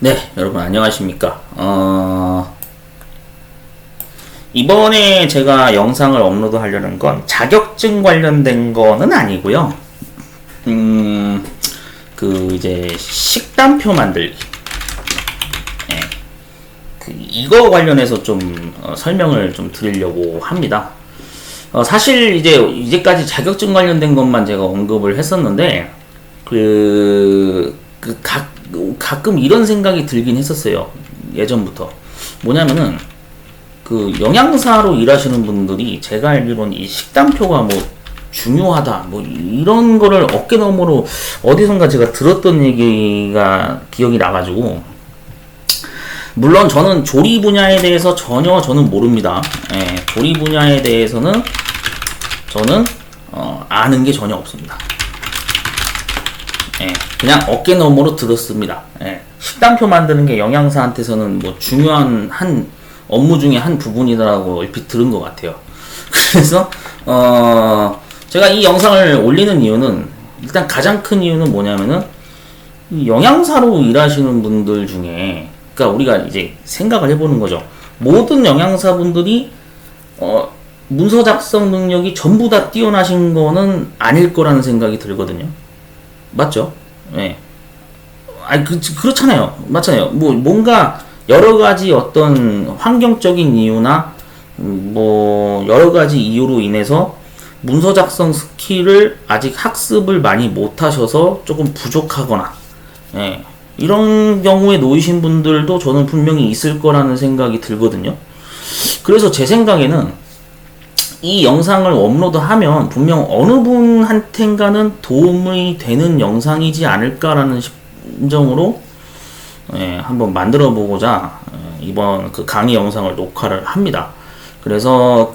네, 여러분 안녕하십니까. 이번에 제가 영상을 업로드 하려는 건 자격증 관련된 거는 아니고요. 이제 식단표 만들기. 네, 이거 관련해서 좀 설명을 좀 드리려고 합니다. 사실 이제까지 자격증 관련된 것만 제가 언급을 했었는데, 가끔 이런 생각이 들긴 했었어요. 예전부터. 뭐냐면은, 영양사로 일하시는 분들이 제가 알기로는 이 식단표가 중요하다, 이런 거를 어깨너머로 어디선가 제가 들었던 얘기가 기억이 나가지고, 물론 저는 조리 분야에 대해서 전혀 저는 모릅니다. 조리 분야에 대해서는 저는 아는 게 전혀 없습니다. 그냥 어깨너머로 들었습니다. 식단표 만드는 게 영양사한테서는 중요한 한 업무 중에 한 부분이라고 얼핏 들은 것 같아요. 그래서 제가 이 영상을 올리는 이유는, 일단 가장 큰 이유는 뭐냐면은, 영양사로 일하시는 분들 중에, 그러니까 우리가 이제 생각을 해보는 거죠. 모든 영양사분들이 문서 작성 능력이 전부 다 뛰어나신 거는 아닐 거라는 생각이 들거든요. 맞죠? 그렇잖아요. 맞잖아요. 뭔가 여러 가지 어떤 환경적인 이유나 여러 가지 이유로 인해서 문서 작성 스킬을 아직 학습을 많이 못 하셔서 조금 부족하거나, 이런 경우에 놓이신 분들도 저는 분명히 있을 거라는 생각이 들거든요. 그래서 제 생각에는 이 영상을 업로드하면 분명 어느 분한텐가는 도움이 되는 영상이지 않을까라는 심정으로 한번 만들어 보고자 이번 강의 영상을 녹화를 합니다. 그래서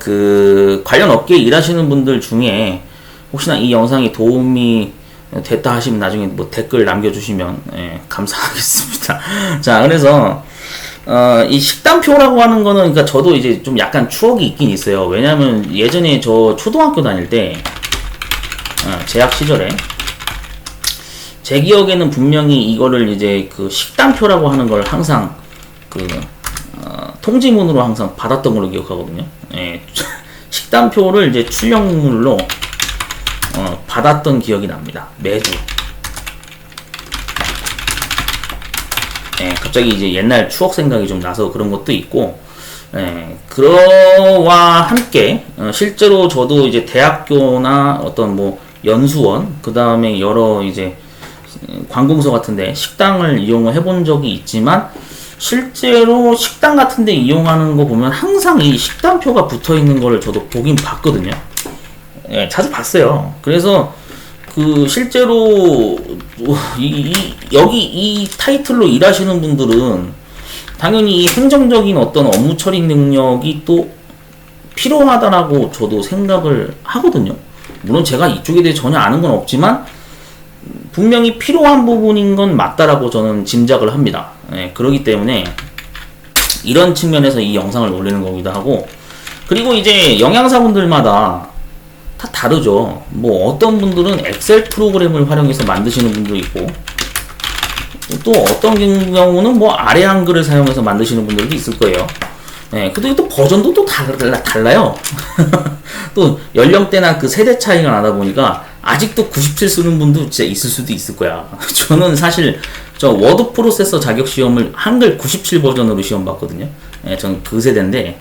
관련 업계에 일하시는 분들 중에 혹시나 이 영상이 도움이 됐다 하시면 나중에 댓글 남겨주시면 감사하겠습니다. 자, 그래서 이 식단표라고 하는 거는, 그러니까 저도 이제 좀 약간 추억이 있긴 있어요. 왜냐면 예전에 저 초등학교 다닐 때, 재학 시절에, 제 기억에는 분명히 이거를 이제 식단표라고 하는 걸 항상 통지문으로 항상 받았던 걸로 기억하거든요. 식단표를 이제 출력물로 받았던 기억이 납니다. 매주. 갑자기 이제 옛날 추억 생각이 좀 나서 그런 것도 있고, 그거와 함께, 실제로 저도 이제 대학교나 어떤 연수원, 그 다음에 여러 이제 관공서 같은데 식당을 이용을 해본 적이 있지만, 실제로 식당 같은데 이용하는 거 보면 항상 이 식단표가 붙어 있는 거를 저도 보긴 봤거든요. 자주 봤어요. 그래서 실제로 여기 이 타이틀로 일하시는 분들은 당연히 이 행정적인 어떤 업무 처리 능력이 또 필요하다라고 저도 생각을 하거든요. 물론 제가 이쪽에 대해 전혀 아는 건 없지만 분명히 필요한 부분인 건 맞다라고 저는 짐작을 합니다. 그렇기 때문에 이런 측면에서 이 영상을 올리는 거기도 하고, 그리고 이제 영양사분들마다 다 다르죠. 어떤 분들은 엑셀 프로그램을 활용해서 만드시는 분도 있고, 또 어떤 경우는 아래 한글을 사용해서 만드시는 분들도 있을 거예요. 근데 또 버전도 또 달라요. 또 연령대나 세대 차이가 나다 보니까 아직도 97 쓰는 분도 진짜 있을 수도 있을 거야. 저는 사실 저 워드 프로세서 자격 시험을 한글 97 버전으로 시험 봤거든요. 저는 그 세대인데,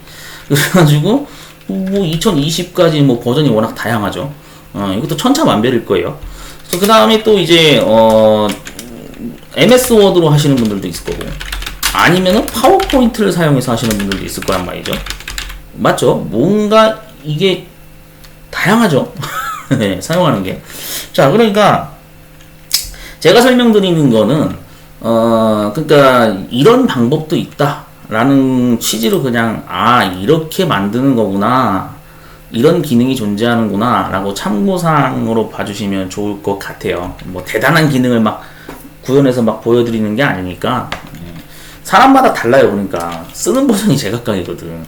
그래가지고 2020까지 버전이 워낙 다양하죠. 이것도 천차만별일 거예요. 그 다음에 또 이제 MS 워드로 하시는 분들도 있을 거고, 아니면은 파워포인트를 사용해서 하시는 분들도 있을 거란 말이죠. 맞죠? 뭔가 이게 다양하죠. 사용하는 게. 자, 그러니까 제가 설명드리는 거는 그러니까 이런 방법도 있다 라는 취지로 그냥 이렇게 만드는 거구나, 이런 기능이 존재하는구나 라고 참고사항으로 봐주시면 좋을 것 같아요. 대단한 기능을 구현해서 보여드리는 게 아니니까. 사람마다 달라요. 그러니까 쓰는 버전이 제각각이거든.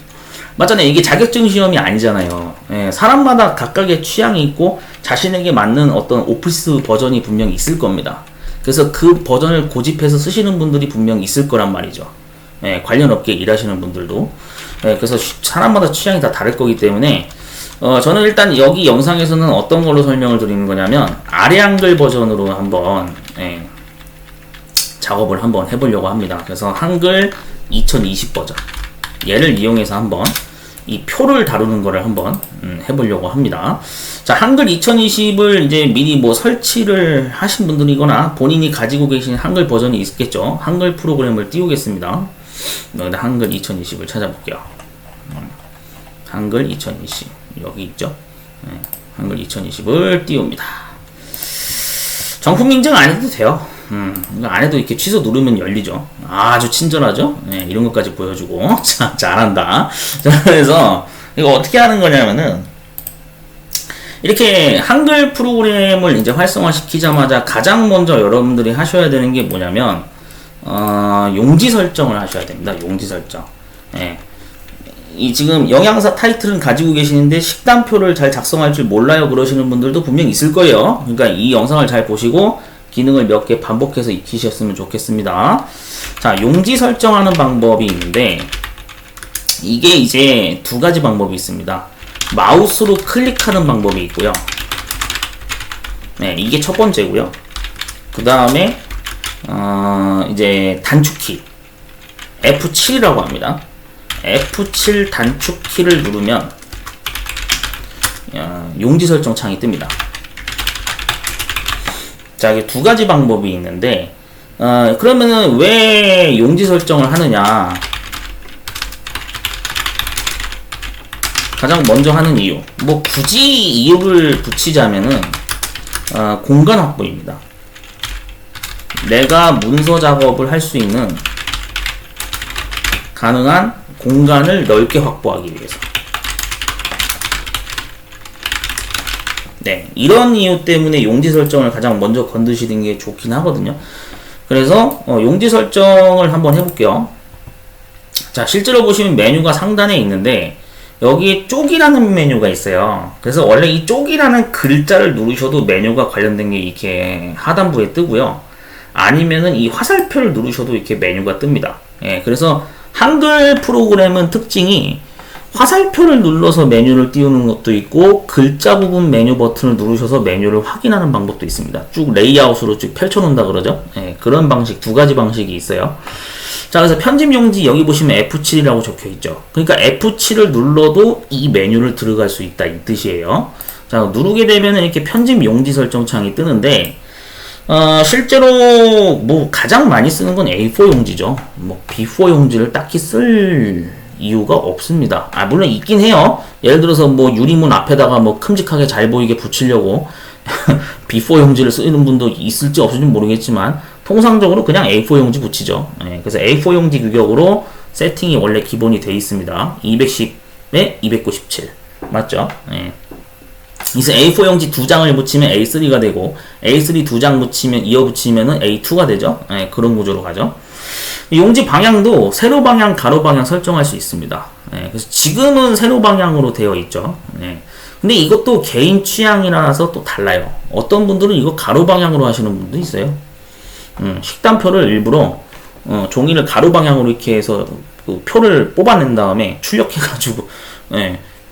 맞잖아요. 이게 자격증 시험이 아니잖아요. 사람마다 각각의 취향이 있고 자신에게 맞는 어떤 오피스 버전이 분명히 있을 겁니다. 그래서 그 버전을 고집해서 쓰시는 분들이 분명 있을 거란 말이죠. 예, 관련 업계에 일하시는 분들도. 예, 그래서 사람마다 취향이 다 다를 거기 때문에 저는 일단 여기 영상에서는 어떤 걸로 설명을 드리는 거냐면 아래 한글 버전으로 한번 작업을 한번 해보려고 합니다. 그래서 한글 2020 버전 얘를 이용해서 한번 이 표를 다루는 거를 한번 해보려고 합니다. 자, 한글 2020을 이제 미리 뭐 설치를 하신 분들이거나 본인이 가지고 계신 한글 버전이 있겠죠. 한글 프로그램을 띄우겠습니다. 여기다 한글 2020을 찾아볼게요. 한글 2020 여기 있죠. 한글 2020을 띄웁니다. 정품 인증 안 해도 돼요. 안 해도 이렇게 취소 누르면 열리죠. 아주 친절하죠. 이런 것까지 보여주고. 자, 잘한다. 자, 그래서 이거 어떻게 하는 거냐면은 이렇게 한글 프로그램을 이제 활성화시키자마자 가장 먼저 여러분들이 하셔야 되는 게 뭐냐면 용지 설정을 하셔야 됩니다. 용지 설정. 이 지금 영양사 타이틀은 가지고 계시는데 식단표를 잘 작성할 줄 몰라요 그러시는 분들도 분명 있을 거예요. 그러니까 이 영상을 잘 보시고 기능을 몇 개 반복해서 익히셨으면 좋겠습니다. 자, 용지 설정하는 방법이 있는데 이게 이제 두 가지 방법이 있습니다. 마우스로 클릭하는 방법이 있고요. 이게 첫 번째고요. 그 다음에 이제 단축키 F7이라고 합니다. F7 단축키를 누르면 용지 설정 창이 뜹니다. 자, 이게 두 가지 방법이 있는데 그러면은 왜 용지 설정을 하느냐? 가장 먼저 하는 이유, 뭐 굳이 이유를 붙이자면은 공간 확보입니다. 내가 문서 작업을 할 수 있는 가능한 공간을 넓게 확보하기 위해서. 네, 이런 이유 때문에 용지 설정을 가장 먼저 건드시는 게 좋긴 하거든요. 그래서 용지 설정을 한번 해볼게요. 자, 실제로 보시면 메뉴가 상단에 있는데 여기에 쪽이라는 메뉴가 있어요. 그래서 원래 이 쪽이라는 글자를 누르셔도 메뉴가 관련된 게 이렇게 하단부에 뜨고요. 아니면은 이 화살표를 누르셔도 이렇게 메뉴가 뜹니다. 그래서 한글 프로그램은 특징이 화살표를 눌러서 메뉴를 띄우는 것도 있고 글자 부분 메뉴 버튼을 누르셔서 메뉴를 확인하는 방법도 있습니다. 쭉 레이아웃으로 쭉 펼쳐놓는다 그러죠. 그런 방식, 두 가지 방식이 있어요. 자, 그래서 편집 용지 여기 보시면 F7이라고 적혀 있죠. 그러니까 F7을 눌러도 이 메뉴를 들어갈 수 있다 이 뜻이에요. 자, 누르게 되면 이렇게 편집 용지 설정 창이 뜨는데 실제로 뭐 가장 많이 쓰는 건 A4 용지죠. 뭐 B4 용지를 딱히 쓸 이유가 없습니다. 물론 있긴 해요. 예를 들어서 뭐 유리문 앞에다가 뭐 큼직하게 잘 보이게 붙이려고 B4 용지를 쓰는 분도 있을지 없을지 모르겠지만 통상적으로 그냥 A4 용지 붙이죠. 그래서 A4 용지 규격으로 세팅이 원래 기본이 되어 있습니다. 210에 297 맞죠? 그래서 A4 용지 2장을 붙이면 A3가 되고 A3 2장 붙이면 이어 붙이면은 A2가 되죠. 그런 구조로 가죠. 용지 방향도 세로 방향, 가로 방향 설정할 수 있습니다. 그래서 지금은 세로 방향으로 되어 있죠. 근데 이것도 개인 취향이라서 또 달라요. 어떤 분들은 이거 가로 방향으로 하시는 분도 있어요. 식단표를 일부러 종이를 가로 방향으로 이렇게 해서 그 표를 뽑아낸 다음에 출력해가지고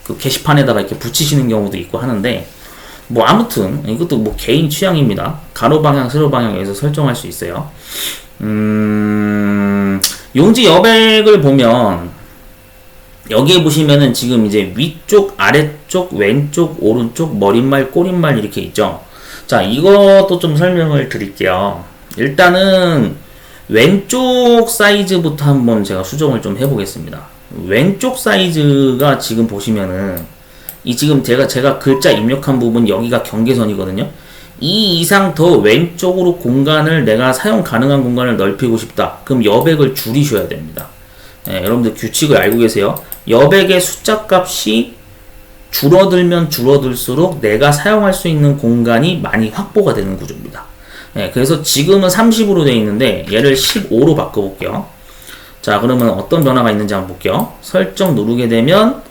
그 게시판에다가 이렇게 붙이시는 경우도 있고 하는데 뭐 아무튼 이것도 뭐 개인 취향입니다. 가로 방향, 세로 방향에서 설정할 수 있어요. 용지 여백을 보면 여기에 보시면은 지금 이제 위쪽, 아래쪽, 왼쪽, 오른쪽, 머릿말, 꼬릿말 이렇게 있죠. 자, 이것도 좀 설명을 드릴게요. 일단은 왼쪽 사이즈부터 한번 제가 수정을 좀 해보겠습니다. 왼쪽 사이즈가 지금 보시면은 이 지금 제가 글자 입력한 부분 여기가 경계선이거든요. 이 이상 더 왼쪽으로 공간을 내가 사용 가능한 공간을 넓히고 싶다. 그럼 여백을 줄이셔야 됩니다. 여러분들 규칙을 알고 계세요. 여백의 숫자 값이 줄어들면 줄어들수록 내가 사용할 수 있는 공간이 많이 확보가 되는 구조입니다. 그래서 지금은 30으로 되어 있는데 얘를 15로 바꿔볼게요. 자, 그러면 어떤 변화가 있는지 한번 볼게요. 설정 누르게 되면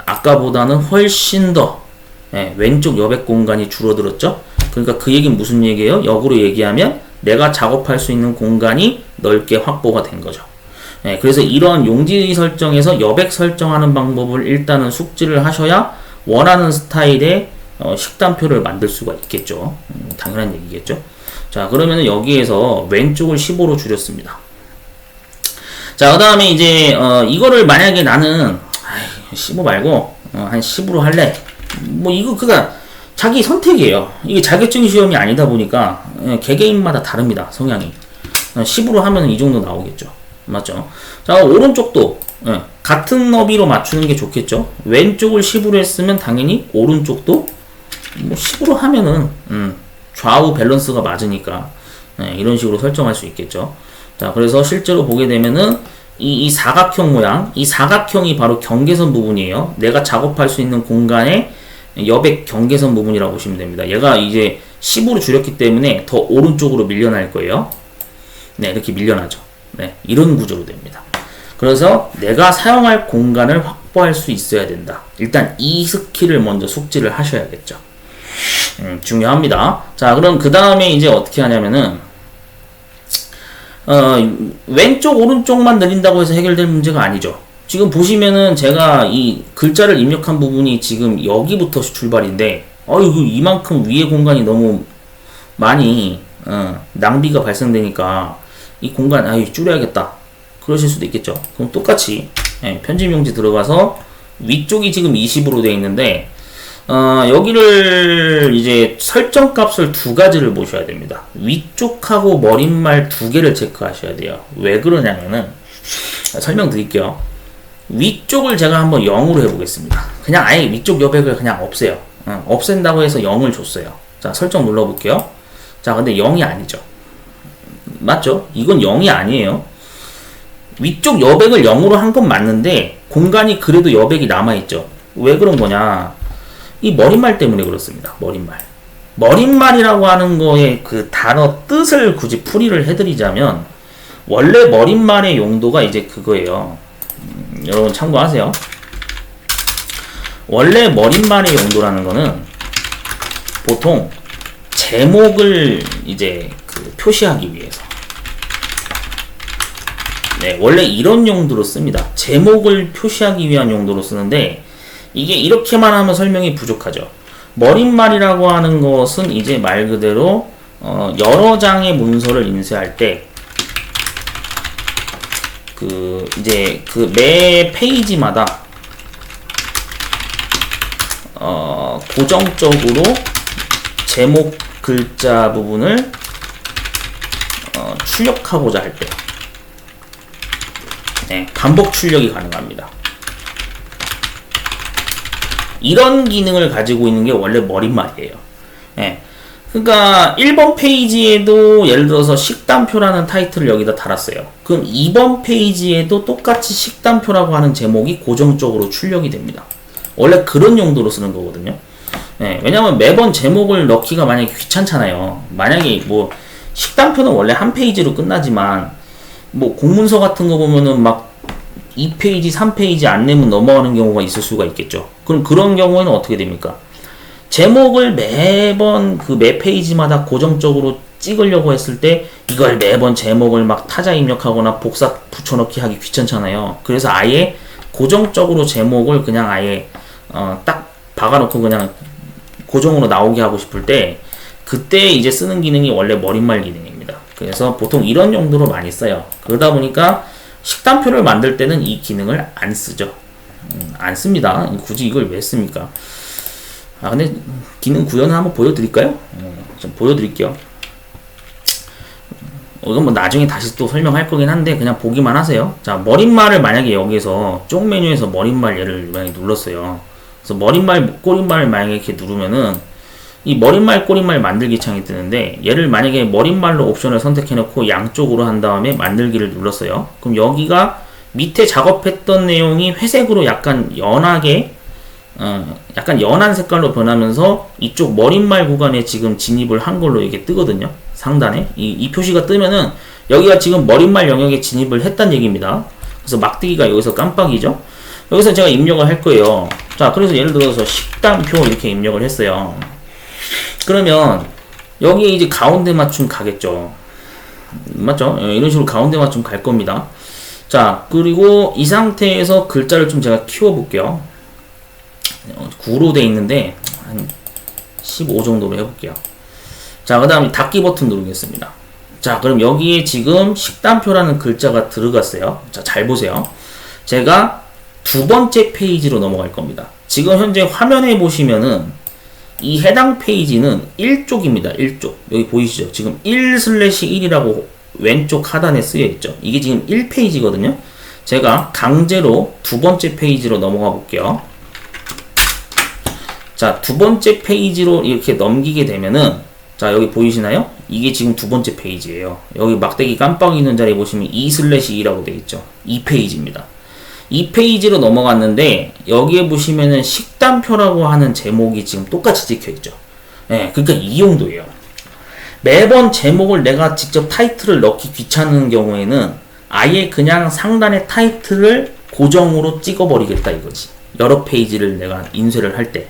아까보다는 훨씬 더 왼쪽 여백 공간이 줄어들었죠. 그러니까 그 얘기는 무슨 얘기예요? 역으로 얘기하면 내가 작업할 수 있는 공간이 넓게 확보가 된 거죠. 네, 그래서 이런 용지 설정에서 여백 설정하는 방법을 일단은 숙지를 하셔야 원하는 스타일의 식단표를 만들 수가 있겠죠. 당연한 얘기겠죠. 자, 그러면 여기에서 왼쪽을 15로 줄였습니다. 자, 그 다음에 이제 이거를 만약에 나는 15 말고 한 10으로 할래. 뭐 이거 그가 자기 선택이에요. 이게 자격증 시험이 아니다 보니까 개개인마다 다릅니다. 성향이. 10으로 하면 이 정도 나오겠죠. 맞죠? 자, 오른쪽도 같은 너비로 맞추는 게 좋겠죠. 왼쪽을 10으로 했으면 당연히 오른쪽도 뭐 10으로 하면은 좌우 밸런스가 맞으니까 이런 식으로 설정할 수 있겠죠. 자, 그래서 실제로 보게 되면은 이 사각형 모양, 이 사각형이 바로 경계선 부분이에요. 내가 작업할 수 있는 공간의 여백 경계선 부분이라고 보시면 됩니다. 얘가 이제 10으로 줄였기 때문에 더 오른쪽으로 밀려날 거예요. 네, 이렇게 밀려나죠. 네, 이런 구조로 됩니다. 그래서 내가 사용할 공간을 확보할 수 있어야 된다. 일단 이 스킬을 먼저 숙지를 하셔야겠죠. 중요합니다. 자, 그럼 그 다음에 이제 어떻게 하냐면은 왼쪽 오른쪽만 늘린다고 해서 해결될 문제가 아니죠. 지금 보시면은 제가 이 글자를 입력한 부분이 지금 여기부터 출발인데 이만큼 위에 공간이 너무 많이 낭비가 발생되니까 이 공간 줄여야겠다 그러실 수도 있겠죠. 그럼 똑같이 편집 용지 들어가서 위쪽이 지금 20으로 되어 있는데 여기를 이제 설정 값을 두 가지를 보셔야 됩니다. 위쪽하고 머릿말 두 개를 체크하셔야 돼요. 왜 그러냐면은 설명드릴게요. 위쪽을 제가 한번 0으로 해보겠습니다. 그냥 아예 위쪽 여백을 그냥 없애요. 없앤다고 해서 0을 줬어요. 자, 설정 눌러볼게요. 자, 근데 0이 아니죠. 맞죠? 이건 0이 아니에요. 위쪽 여백을 0으로 한 건 맞는데 공간이 그래도 여백이 남아있죠. 왜 그런 거냐? 이 머릿말 때문에 그렇습니다. 머릿말이라고 하는 거에 그 단어 뜻을 굳이 풀이를 해드리자면 원래 머릿말의 용도가 이제 그거예요. 여러분 참고하세요. 원래 머릿말의 용도라는 거는 보통 제목을 이제 표시하기 위해서 원래 이런 용도로 씁니다. 제목을 표시하기 위한 용도로 쓰는데 이게 이렇게만 하면 설명이 부족하죠. 머릿말이라고 하는 것은 이제 말 그대로 여러 장의 문서를 인쇄할 때 이제 매 페이지마다 고정적으로 제목 글자 부분을 출력하고자 할 때 반복 출력이 가능합니다. 이런 기능을 가지고 있는 게 원래 머릿말이에요. 그러니까 1번 페이지에도 예를 들어서 식단표라는 타이틀을 여기다 달았어요. 그럼 2번 페이지에도 똑같이 식단표라고 하는 제목이 고정적으로 출력이 됩니다. 원래 그런 용도로 쓰는 거거든요. 왜냐면 매번 제목을 넣기가 만약에 귀찮잖아요. 만약에 뭐 식단표는 원래 한 페이지로 끝나지만 뭐 공문서 같은 거 보면은 막 2페이지, 3페이지 안 내면 넘어가는 경우가 있을 수가 있겠죠. 그럼 그런 경우에는 어떻게 됩니까? 제목을 매번 매 페이지마다 고정적으로 찍으려고 했을 때 이걸 매번 제목을 막 타자 입력하거나 복사 붙여넣기 하기 귀찮잖아요. 그래서 아예 고정적으로 제목을 그냥 아예 딱 박아놓고 그냥 고정으로 나오게 하고 싶을 때 그때 이제 쓰는 기능이 원래 머릿말 기능입니다. 그래서 보통 이런 용도로 많이 써요. 그러다 보니까 식단표를 만들 때는 이 기능을 안 쓰죠. 안 씁니다. 굳이 이걸 왜 씁니까? 근데 기능 구현을 한번 보여드릴까요? 좀 보여드릴게요. 이건 뭐 나중에 다시 또 설명할 거긴 한데 그냥 보기만 하세요. 자, 머릿말을 만약에 여기서 쪽 메뉴에서 머릿말 얘를 만약에 눌렀어요. 그래서 머릿말, 꼬릿말을 만약에 이렇게 누르면은 이 머릿말, 꼬릿말 만들기 창이 뜨는데 얘를 만약에 머릿말로 옵션을 선택해놓고 양쪽으로 한 다음에 만들기를 눌렀어요. 그럼 여기가 밑에 작업했던 내용이 회색으로 약간 연하게 약간 연한 색깔로 변하면서 이쪽 머릿말 구간에 지금 진입을 한 걸로 이게 뜨거든요. 상단에 이 표시가 뜨면은 여기가 지금 머릿말 영역에 진입을 했단 얘기입니다. 그래서 막뜨기가 여기서 깜빡이죠. 여기서 제가 입력을 할 거예요. 자, 그래서 예를 들어서 식단표 이렇게 입력을 했어요. 그러면 여기에 이제 가운데 맞춤 가겠죠. 맞죠? 이런 식으로 가운데만 좀 갈 겁니다. 자, 그리고 이 상태에서 글자를 좀 제가 키워볼게요. 9로 돼 있는데 한 15 정도로 해볼게요. 자, 그 다음에 닫기 버튼 누르겠습니다. 자, 그럼 여기에 지금 식단표라는 글자가 들어갔어요. 자, 잘 보세요. 제가 두 번째 페이지로 넘어갈 겁니다. 지금 현재 화면에 보시면은 이 해당 페이지는 1쪽입니다. 1쪽. 여기 보이시죠? 지금 1/1이라고 왼쪽 하단에 쓰여 있죠. 이게 지금 1페이지거든요. 제가 강제로 두 번째 페이지로 넘어가 볼게요. 자, 두 번째 페이지로 이렇게 넘기게 되면은, 자, 여기 보이시나요? 이게 지금 두 번째 페이지예요. 여기 막대기 깜빡이 있는 자리에 보시면 2/2라고 되어 있죠. 2페이지입니다. 이 페이지로 넘어갔는데 여기에 보시면은 식단표라고 하는 제목이 지금 똑같이 찍혀 있죠. 예, 그러니까 이 용도예요. 매번 제목을 내가 직접 타이틀을 넣기 귀찮은 경우에는 아예 그냥 상단에 타이틀을 고정으로 찍어버리겠다 이거지. 여러 페이지를 내가 인쇄를 할 때.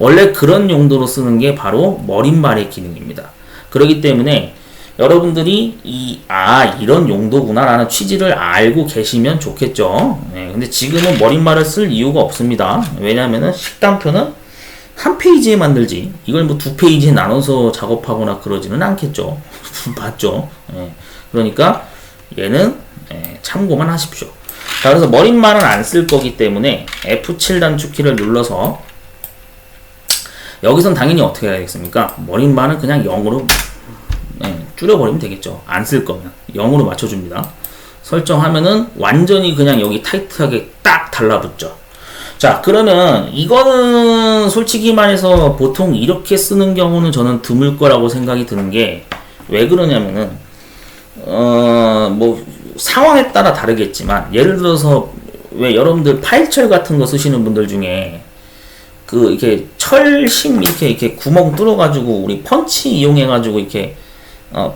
원래 그런 용도로 쓰는 게 바로 머릿말의 기능입니다. 그렇기 때문에 여러분들이 이런 용도구나 라는 취지를 알고 계시면 좋겠죠. 네, 근데 지금은 머릿말을 쓸 이유가 없습니다. 왜냐하면 식단표는 한 페이지에 만들지 이걸 뭐 두 페이지에 나눠서 작업하거나 그러지는 않겠죠. 맞죠? 네, 그러니까 얘는 참고만 하십시오. 자, 그래서 머릿말은 안 쓸 거기 때문에 F7 단축키를 눌러서 여기선 당연히 어떻게 해야겠습니까? 머릿말은 그냥 0으로 줄여버리면 되겠죠. 안 쓸 거면 0으로 맞춰줍니다. 설정하면은 완전히 그냥 여기 타이트하게 딱 달라붙죠. 자, 그러면 이거는 솔직히 말해서 보통 이렇게 쓰는 경우는 저는 드물 거라고 생각이 드는 게 왜 그러냐면은 뭐 상황에 따라 다르겠지만 예를 들어서 왜 여러분들 파일철 같은 거 쓰시는 분들 중에 그 이렇게 철심 이렇게 구멍 뚫어가지고 우리 펀치 이용해가지고 이렇게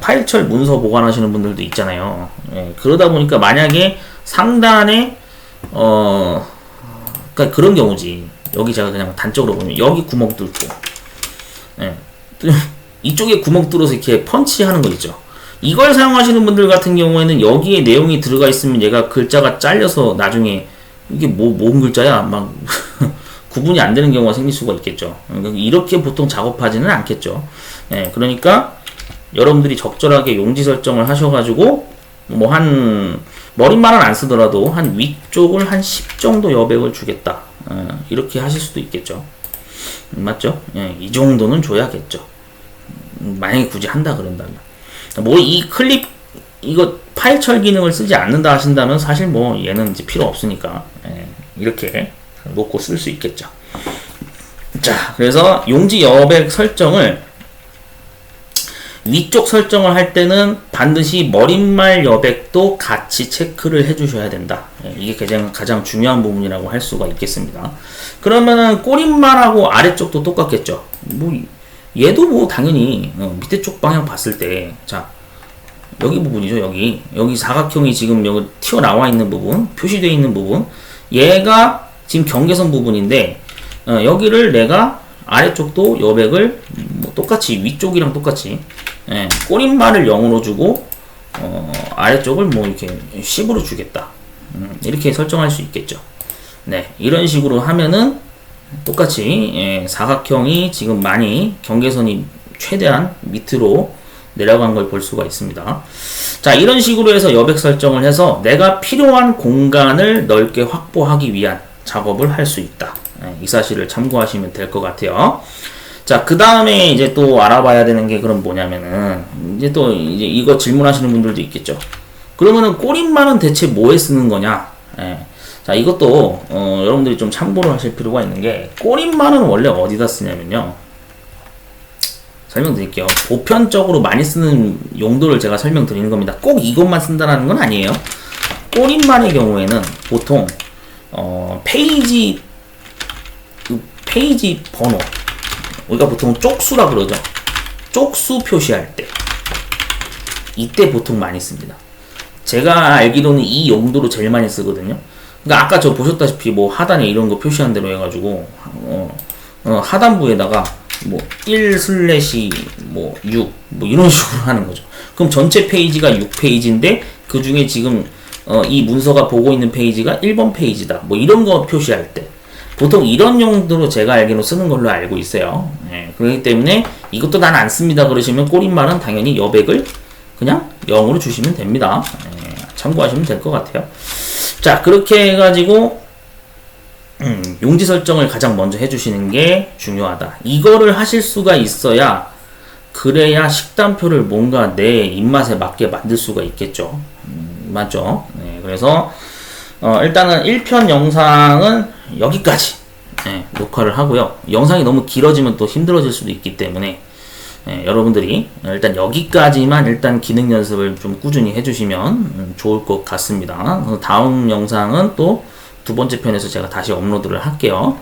파일철 문서 보관하시는 분들도 있잖아요. 예, 그러다 보니까 만약에 상단에 그러니까 그런 경우지. 여기 제가 그냥 단적으로 보면 여기 구멍 뚫고, 예, 이쪽에 구멍 뚫어서 이렇게 펀치하는 거 있죠. 이걸 사용하시는 분들 같은 경우에는 여기에 내용이 들어가 있으면 얘가 글자가 잘려서 나중에 이게 뭔 글자야 막 구분이 안 되는 경우가 생길 수가 있겠죠. 이렇게 보통 작업하지는 않겠죠. 예, 그러니까 여러분들이 적절하게 용지 설정을 하셔가지고 뭐 한 머릿말은 안 쓰더라도 한 위쪽을 한 10 정도 여백을 주겠다. 이렇게 하실 수도 있겠죠. 맞죠? 예, 이 정도는 줘야겠죠. 만약에 굳이 한다 그런다면. 뭐 이 클립 이거 파일철 기능을 쓰지 않는다 하신다면 사실 뭐 얘는 이제 필요 없으니까 이렇게 놓고 쓸 수 있겠죠. 자, 그래서 용지 여백 설정을 위쪽 설정을 할 때는 반드시 머릿말 여백도 같이 체크를 해주셔야 된다. 이게 가장 중요한 부분이라고 할 수가 있겠습니다. 그러면은 꼬릿말하고 아래쪽도 똑같겠죠. 뭐 얘도 뭐 당연히 밑에 쪽 방향 봤을 때, 자, 여기 부분이죠. 여기 사각형이 지금 여기 튀어나와 있는 부분, 표시되어 있는 부분, 얘가 지금 경계선 부분인데 여기를 내가 아래쪽도 여백을 뭐 똑같이 위쪽이랑 똑같이 꼬릿말을 0으로 주고 아래쪽을 뭐 이렇게 10으로 주겠다. 이렇게 설정할 수 있겠죠. 네, 이런 식으로 하면은 똑같이 사각형이 지금 많이 경계선이 최대한 밑으로 내려간 걸 볼 수가 있습니다. 자, 이런 식으로 해서 여백 설정을 해서 내가 필요한 공간을 넓게 확보하기 위한 작업을 할 수 있다. 이 사실을 참고하시면 될 것 같아요. 자, 그 다음에 이제 또 알아봐야 되는 게 그럼 뭐냐면은 이제 이거 질문하시는 분들도 있겠죠. 그러면은 꼬릿말은 대체 뭐에 쓰는 거냐? 자, 이것도 여러분들이 좀 참고를 하실 필요가 있는 게 꼬릿말은 원래 어디다 쓰냐면요. 설명드릴게요. 보편적으로 많이 쓰는 용도를 제가 설명드리는 겁니다. 꼭 이것만 쓴다는 건 아니에요. 꼬릿말의 경우에는 보통 페이지 번호, 우리가 보통 쪽수라 그러죠. 쪽수 표시할 때 이때 보통 많이 씁니다. 제가 알기로는 이 용도로 제일 많이 쓰거든요. 그러니까 아까 저 보셨다시피 뭐 하단에 이런 거 표시한 대로 해가지고 하단부에다가 뭐 1/6 뭐 이런 식으로 하는 거죠. 그럼 전체 페이지가 6페이지인데 그 중에 지금 이 문서가 보고 있는 페이지가 1번 페이지다. 뭐 이런 거 표시할 때 보통 이런 용도로 제가 알기로 쓰는 걸로 알고 있어요. 예, 그렇기 때문에 이것도 난 안 씁니다 그러시면 꼬린말은 당연히 여백을 그냥 0으로 주시면 됩니다. 예, 참고하시면 될 것 같아요. 자, 그렇게 해가지고 용지 설정을 가장 먼저 해주시는 게 중요하다. 이거를 하실 수가 있어야 그래야 식단표를 뭔가 내 입맛에 맞게 만들 수가 있겠죠. 맞죠? 네, 그래서 일단은 1편 영상은 여기까지 녹화를 하고요. 영상이 너무 길어지면 또 힘들어질 수도 있기 때문에 여러분들이 일단 여기까지만 일단 기능 연습을 좀 꾸준히 해주시면 좋을 것 같습니다. 다음 영상은 또 두 번째 편에서 제가 다시 업로드를 할게요.